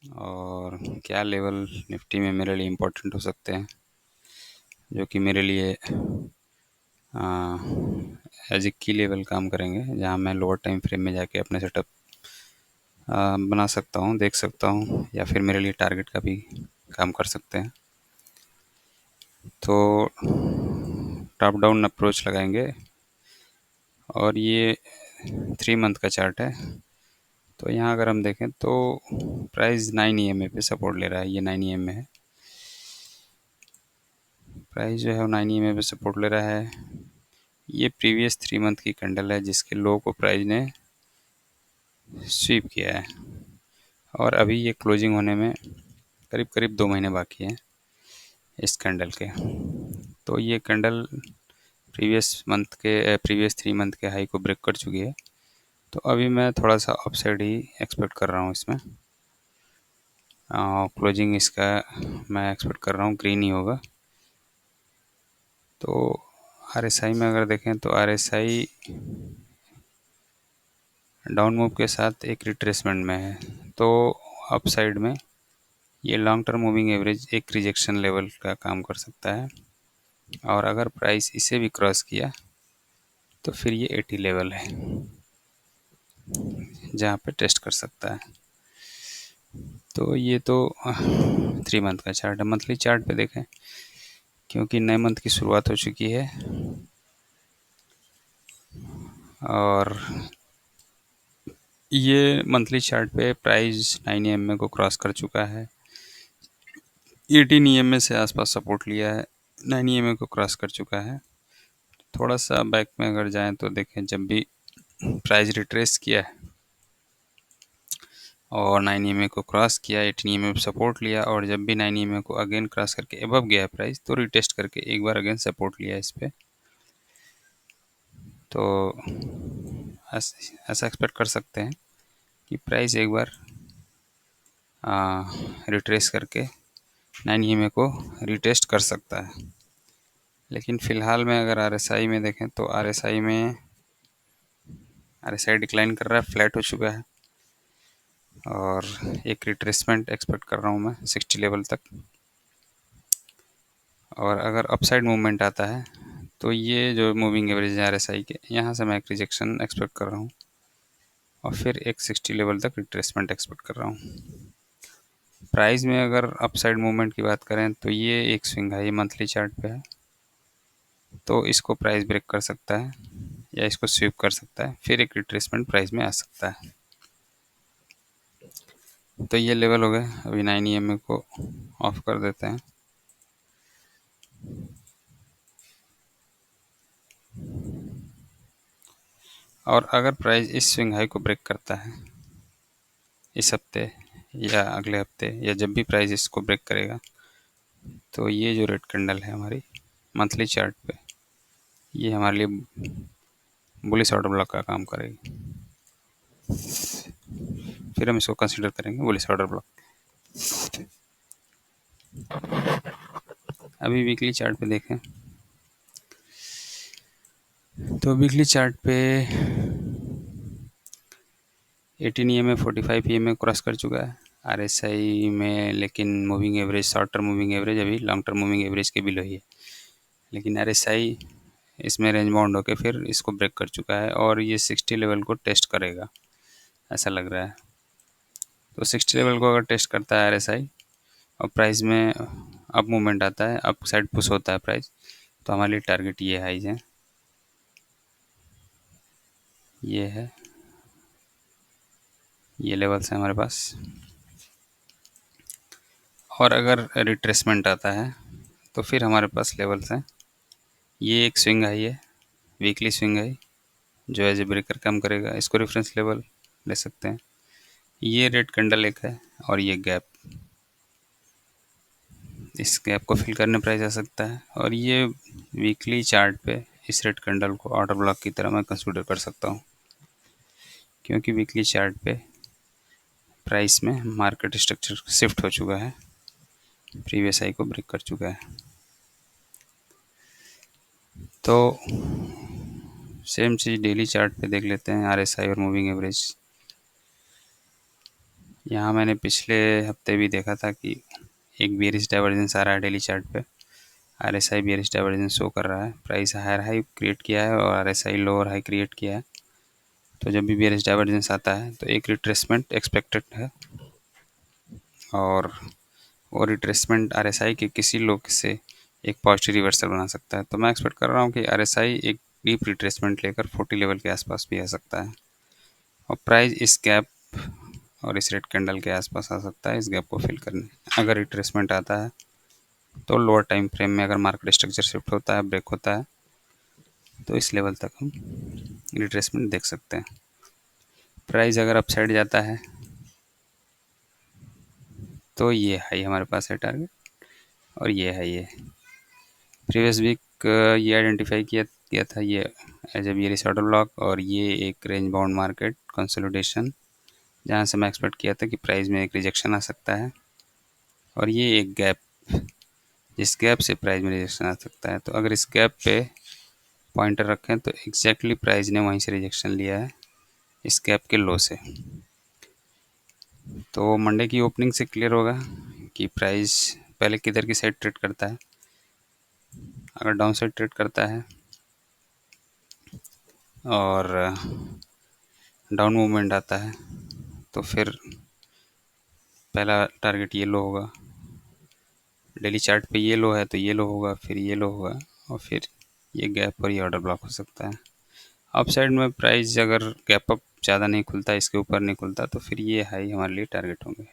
और क्या level Nifty में मेरे लिए इम्पोर्टेंट हो सकते हैं, जो कि मेरे लिए एज ए की लेवल काम करेंगे, जहां मैं लोअर टाइम फ्रेम में जाके अपने सेटअप बना सकता हूं, देख सकता हूं, या फिर मेरे लिए टारगेट का भी काम कर सकते हैं। तो टॉप डाउन अप्रोच लगाएंगे, और ये 3 मंथ का चार्ट है। तो यहाँ अगर हम देखें तो प्राइस 9 EMA पे सपोर्ट ले रहा है। ये 9 EMA है, प्राइस जो है वो 9 EMA पे सपोर्ट ले रहा है। ये प्रीवियस 3 मंथ की कैंडल है, जिसके लो को प्राइस ने स्वीप किया है, और अभी ये क्लोजिंग होने में करीब करीब 2 महीने बाकी हैं इस कैंडल के। तो ये कैंडल प्रीवियस 3 मंथ के हाई को ब्रेक कर चुकी है। तो अभी मैं थोड़ा सा अपसाइड ही एक्सपेक्ट कर रहा हूँ इसमें। क्लोजिंग इसका मैं एक्सपेक्ट कर रहा हूँ ग्रीन ही होगा। तो RSI में अगर देखें तो RSI डाउन मूव के साथ एक रिट्रेसमेंट में है। तो अपसाइड में ये लॉन्ग टर्म मूविंग एवरेज एक रिजेक्शन लेवल का काम कर सकता है, और अगर प्राइस इसे भी क्रॉस किया तो फिर ये 80 लेवल है जहाँ पे टेस्ट कर सकता है। तो ये तो 3 मंथ का चार्ट है। मंथली चार्ट पे देखें, क्योंकि नए मंथ की शुरुआत हो चुकी है और ये मंथली चार्ट पे प्राइस 9 EMA को क्रॉस कर चुका है। 18 EMA से आसपास सपोर्ट लिया है, 9 EMA को क्रॉस कर चुका है। थोड़ा सा बैक में अगर जाएं तो देखें, जब भी प्राइस रिट्रेस किया है और 9 EMA को क्रॉस किया, 18 EMA पे सपोर्ट लिया, और जब भी 9 EMA को अगेन क्रॉस करके एबव गया प्राइस, तो रिटेस्ट करके एक बार अगेन सपोर्ट लिया इस पे। तो ऐसा एक्सपेक्ट कर सकते हैं कि प्राइस एक बार रिट्रेस करके 9 EMA को रिटेस्ट कर सकता है। लेकिन फ़िलहाल में अगर RSI में देखें तो RSI डिक्लाइन कर रहा है, फ्लैट हो चुका है, और एक रिट्रेसमेंट एक्सपेक्ट कर रहा हूँ मैं 60 लेवल तक। और अगर अपसाइड मूवमेंट आता है तो ये जो मूविंग एवरेज है RSI के, यहाँ से मैं एक रिजेक्शन एक्सपेक्ट कर रहा हूँ, और फिर एक 60 लेवल तक रिट्रेसमेंट एक्सपेक्ट कर रहा हूँ। प्राइस में अगर अपसाइड मूवमेंट की बात करें तो ये एक स्विंग है, ये मंथली चार्ट पे है, तो इसको प्राइस ब्रेक कर सकता है या इसको स्वीप कर सकता है, फिर एक रिट्रेसमेंट प्राइस में आ सकता है। तो ये लेवल हो गए। अभी 9 EMA को ऑफ कर देते हैं। और अगर प्राइस इस स्विंग हाई को ब्रेक करता है इस हफ्ते या अगले हफ्ते, या जब भी प्राइस इसको ब्रेक करेगा, तो ये जो रेड कैंडल है हमारी मंथली चार्ट पे, ये हमारे लिए बुलिश ऑर्डर ब्लॉक का काम करेगी। फिर हम इसको कंसीडर करेंगे बुलिश ऑर्डर ब्लॉक। अभी वीकली चार्ट पे देखें तो वीकली चार्ट पे 18 EMA 45 EMA क्रॉस कर चुका है RSI में, लेकिन moving average, short term moving average अभी लॉन्ग टर्म मूविंग एवरेज के बिलो ही है। लेकिन RSI इसमें रेंज बाउंड होकर फिर इसको ब्रेक कर चुका है, और ये 60 लेवल को टेस्ट करेगा ऐसा लग रहा है। तो 60 लेवल को अगर टेस्ट करता है RSI और प्राइस में अप मूवमेंट आता है, अप साइड पुश होता है प्राइस, तो हमारे लिए टारगेट ये हाइज है, ये है, ये लेवल्स हैं हमारे पास। और अगर रिट्रेसमेंट आता है तो फिर हमारे पास लेवल्स हैं। ये एक स्विंग हाई है, वीकली स्विंग हाई, जो एज ए ब्रेकर काम करेगा, इसको रेफरेंस लेवल ले सकते हैं। ये रेड कैंडल एक है, और ये गैप, इस गैप को फिल करने प्राइस आ सकता है। और ये वीकली चार्ट पे इस रेड कैंडल को ऑर्डर ब्लॉक की तरह मैं कंसीडर कर सकता हूँ, क्योंकि वीकली चार्ट पे प्राइस में मार्केट स्ट्रक्चर शिफ्ट हो चुका है, प्रीवियस हाई को ब्रेक कर चुका है। तो सेम चीज़ डेली चार्ट पे देख लेते हैं, RSI और मूविंग एवरेज। यहाँ मैंने पिछले हफ्ते भी देखा था कि एक बेरिश डाइवर्जेंस आ रहा है डेली चार्ट पे। आरएसआई बेरिश डाइवर्जेंस शो कर रहा है, प्राइस हायर हाई क्रिएट किया है और आरएसआई लोअर हाई क्रिएट किया है। तो जब भी बेरिश डाइवर्जेंस आता है तो एक रिट्रेसमेंट एक्सपेक्टेड है, और वो रिट्रेसमेंट आरएसआई के किसी लो से एक पॉजिटिव रिवर्सल बना सकता है। तो मैं एक्सपेक्ट कर रहा हूँ कि आरएसआई एक डीप रिट्रेसमेंट लेकर 40 लेवल के आसपास भी आ सकता है, और प्राइस इस गैप और इस रेड कैंडल के आसपास आ सकता है इस गैप को फिल करने। अगर रिट्रेसमेंट आता है तो लोअर टाइम फ्रेम में अगर मार्केट स्ट्रक्चर शिफ्ट होता है, ब्रेक होता है, तो इस लेवल तक हम रिट्रेसमेंट देख सकते हैं। प्राइस अगर अपसाइड जाता है तो ये हाई हमारे पास है टारगेट, और ये है ये प्रीवियस वीक ये आइडेंटिफाई किया किया था ये as a bearish order block, और ये एक रेंज बाउंड मार्केट कंसोलिडेशन, जहाँ से मैं एक्सपेक्ट किया था कि प्राइस में एक रिजेक्शन आ सकता है, और ये एक गैप, जिस गैप से प्राइस में रिजेक्शन आ सकता है। तो अगर इस गैप पे पॉइंटर रखें तो एग्जैक्टली प्राइस ने वहीं से रिजेक्शन लिया है, इस गैप के लो से। तो मंडे की ओपनिंग से क्लियर होगा कि प्राइस पहले किधर की साइड ट्रेड करता है। अगर डाउन साइड ट्रेड करता है और डाउन मूवमेंट आता है तो फिर पहला टारगेट ये लो होगा, डेली चार्ट पे ये लो है तो ये लो होगा, फिर ये लो होगा, और फिर ये गैप और ये ऑर्डर ब्लॉक हो सकता है। अप साइड में प्राइस अगर गैप अप ज़्यादा नहीं खुलता, इसके ऊपर नहीं खुलता, तो फिर ये हाई हमारे लिए टारगेट होंगे।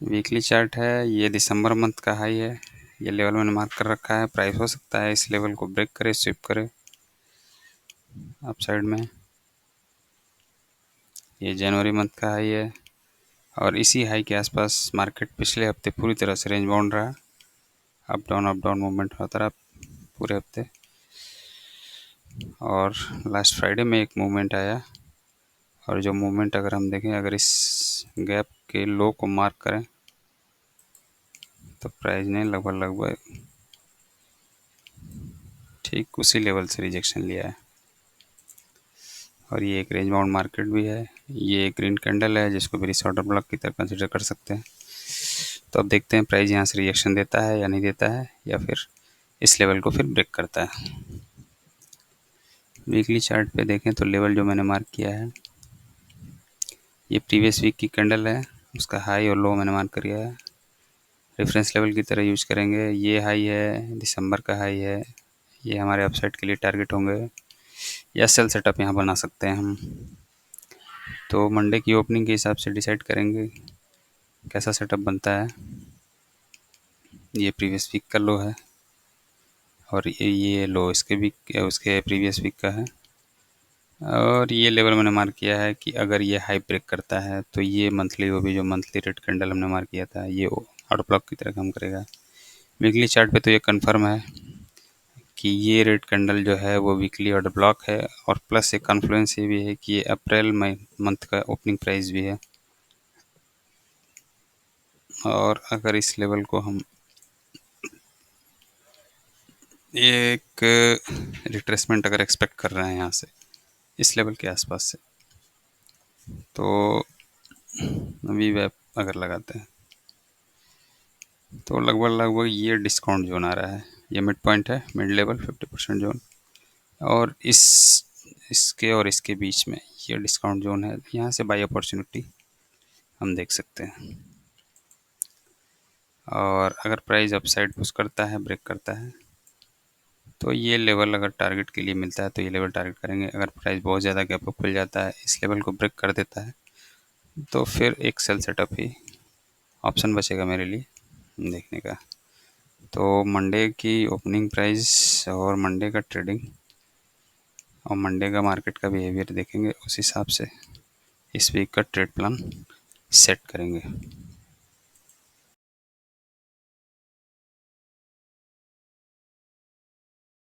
वीकली चार्ट है, ये दिसंबर मंथ का हाई है, ये लेवल मैंने मार्क कर रखा है। प्राइस हो सकता है इस लेवल को ब्रेक करे, स्विप करे अप साइड में। ये जनवरी मंथ का हाई है, और इसी हाई के आसपास मार्केट पिछले हफ्ते पूरी तरह से रेंज बाउंड रहा, अप डाउन मूवमेंट होता रहा पूरे हफ्ते, और लास्ट फ्राइडे में एक मूवमेंट आया, और जो मूवमेंट अगर हम देखें, अगर इस गैप के लो को मार्क करें तो प्राइस ने लगभग ठीक उसी लेवल से रिजेक्शन लिया है, और ये एक रेंज बाउंड मार्केट भी है। ये एक ग्रीन कैंडल है जिसको भी ऑर्डर ब्लॉक की तरह कंसिडर कर सकते हैं। तो अब देखते हैं प्राइस यहाँ से रिजेक्शन देता है या नहीं देता है, या फिर इस लेवल को फिर ब्रेक करता है। वीकली चार्ट पे देखें तो लेवल जो मैंने मार्क किया है, ये प्रीवियस वीक की कैंडल है, उसका हाई और लो मैंने मार्क किया है। रेफरेंस लेवल की तरह यूज करेंगे। ये हाई है, दिसंबर का हाई है, ये हमारे अपसाइड के लिए टारगेट होंगे, या सेल सेटअप यहाँ बना सकते हैं हम। तो मंडे की ओपनिंग के हिसाब से डिसाइड करेंगे कैसा सेटअप बनता है। ये प्रीवियस वीक का लो है, और ये लो इसके वीक उसके प्रीवियस वीक का है, और ये लेवल मैंने मार्क किया है कि अगर ये हाई ब्रेक करता है तो ये मंथली, वो भी जो मंथली रेड कैंडल हमने मार्क किया था, ये आउट ब्लॉक की तरह काम करेगा। वीकली चार्ट पे तो ये कंफर्म है कि ये रेड कैंडल जो है वो वीकली ऑर्डर ब्लॉक है, और प्लस एक कॉन्फ्लुएंस ये भी है कि ये अप्रैल मई मंथ का ओपनिंग प्राइस भी है। और अगर इस लेवल को हम एक रिट्रेसमेंट अगर एक्सपेक्ट कर रहे हैं यहाँ से इस लेवल के आसपास से, तो वी वेब अगर लगाते हैं तो लगभग ये डिस्काउंट जोन आ रहा है, ये मिड पॉइंट है, मिड लेवल 50% जोन, और इसके और इसके बीच में ये डिस्काउंट जोन है। यहाँ से बाई अपॉर्चुनिटी हम देख सकते हैं, और अगर प्राइस अपसाइड पुश करता है, ब्रेक करता है, तो ये लेवल अगर टारगेट के लिए मिलता है तो ये लेवल टारगेट करेंगे। अगर प्राइस बहुत ज़्यादा गैप अप खुल जाता है, इस लेवल को ब्रेक कर देता है, तो फिर एक सेल सेटअप ही ऑप्शन बचेगा मेरे लिए देखने का। तो मंडे की ओपनिंग प्राइस और मंडे का ट्रेडिंग और मंडे का मार्केट का बिहेवियर देखेंगे, उस हिसाब से इस वीक का ट्रेड प्लान सेट करेंगे।